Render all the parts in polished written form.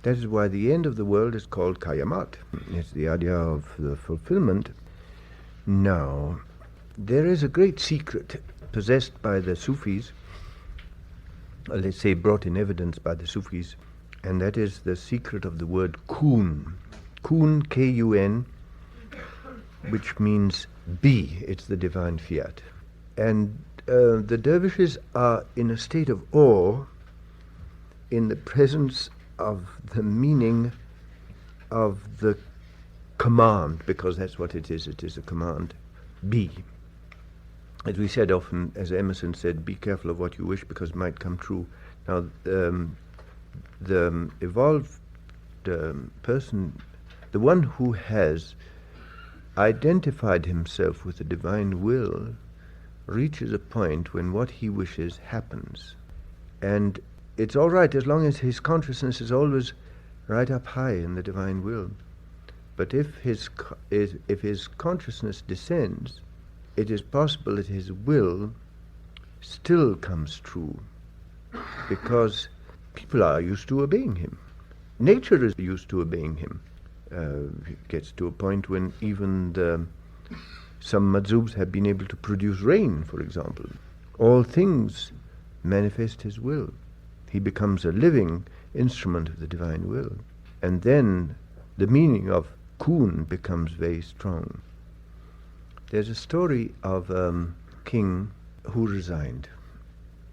That is why the end of the world is called Kayamat. It's the idea of the fulfillment. Now, there is a great secret possessed by the Sufis, or let's say brought in evidence by the Sufis, and that is the secret of the word kun. Kun, K-U-N, which means be. It's the divine fiat. And the dervishes are in a state of awe in the presence of the meaning of the command, because that's what it is a command, be. As we said often, as Emerson said, be careful of what you wish because it might come true. Now, the evolved person, the one who has identified himself with the divine will, reaches a point when what he wishes happens. And it's all right as long as his consciousness is always right up high in the divine will. But if his consciousness descends, it is possible that his will still comes true, because people are used to obeying him. Nature is used to obeying him. It gets to a point when even some madzubs have been able to produce rain, for example. All things manifest his will. He becomes a living instrument of the divine will. And then the meaning of kun becomes very strong. There's a story of a king who resigned,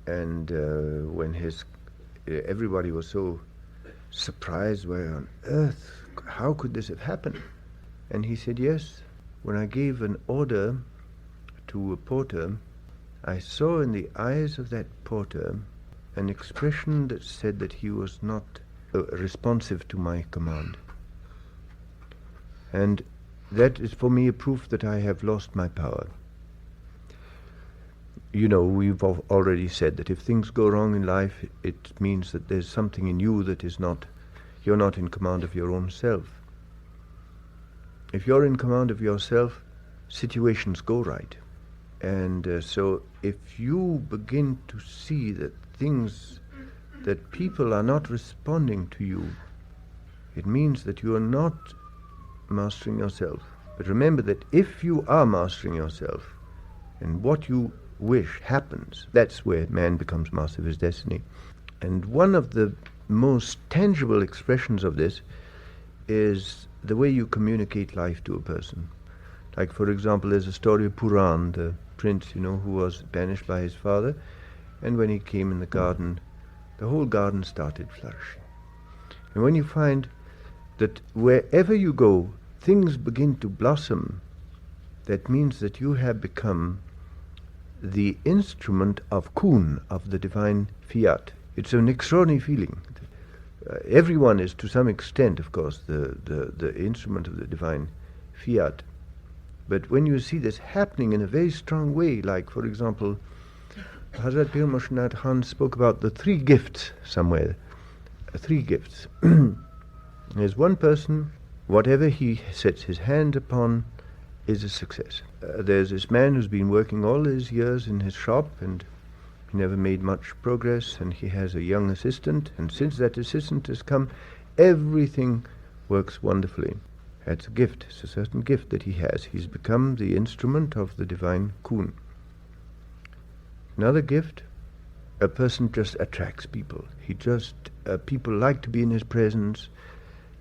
and when everybody was so surprised, why on earth, how could this have happened? And he said, yes, when I gave an order to a porter, I saw in the eyes of that porter an expression that said that he was not responsive to my command. And that is for me a proof that I have lost my power. You know, we've already said that if things go wrong in life, it means that there's something in you that is not, you're not in command of your own self. If you're in command of yourself, situations go right. And so if you begin to see that that people are not responding to you, it means that you are not mastering yourself. But remember that if you are mastering yourself, and what you wish happens, that's where man becomes master of his destiny. And one of the most tangible expressions of this is the way you communicate life to a person. Like, for example, there's a story of Puran, the prince, who was banished by his father, and when he came in the garden, the whole garden started flourishing. And when you find that wherever you go, things begin to blossom, that means that you have become the instrument of kun, of the divine fiat. It's an extraordinary feeling. Everyone is, to some extent, of course, the instrument of the divine fiat. But when you see this happening in a very strong way, like, for example, Hazrat Pir Vilayat Khan spoke about the three gifts somewhere. Three gifts. There's one person, whatever he sets his hand upon is a success. There's this man who's been working all his years in his shop, and he never made much progress, and he has a young assistant, and since that assistant has come, everything works wonderfully. That's a gift. It's a certain gift that he has. He's become the instrument of the divine kun. Another gift, a person just attracts people. People like to be in his presence.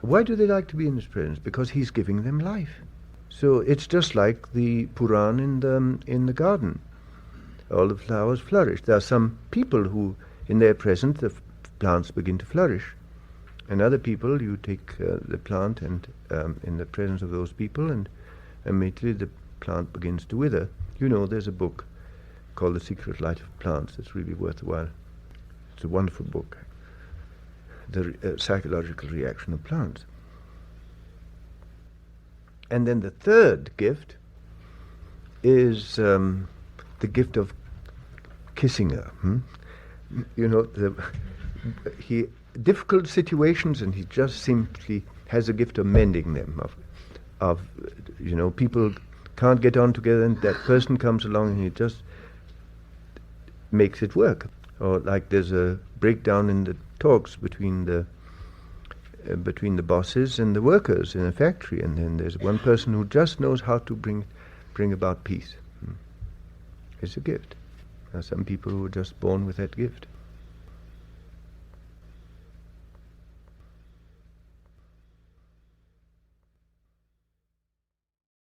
Why do they like to be in his presence? Because he's giving them life. So it's just like the Puran in the garden. All the flowers flourish. There are some people who, in their presence, the plants begin to flourish. And other people, you take the plant and in the presence of those people, and immediately the plant begins to wither. There's a book called The Secret Life of Plants. It's really worth a while. It's a wonderful book. The psychological reaction of plants. And then the third gift is the gift of kissing her. Difficult situations, and he just simply has a gift of mending them. People can't get on together, and that person comes along and he just makes it work. Or like there's a breakdown in the talks between the between the bosses and the workers in a factory, and then there's one person who just knows how to bring about peace. It's a gift. There are some people who are just born with that gift.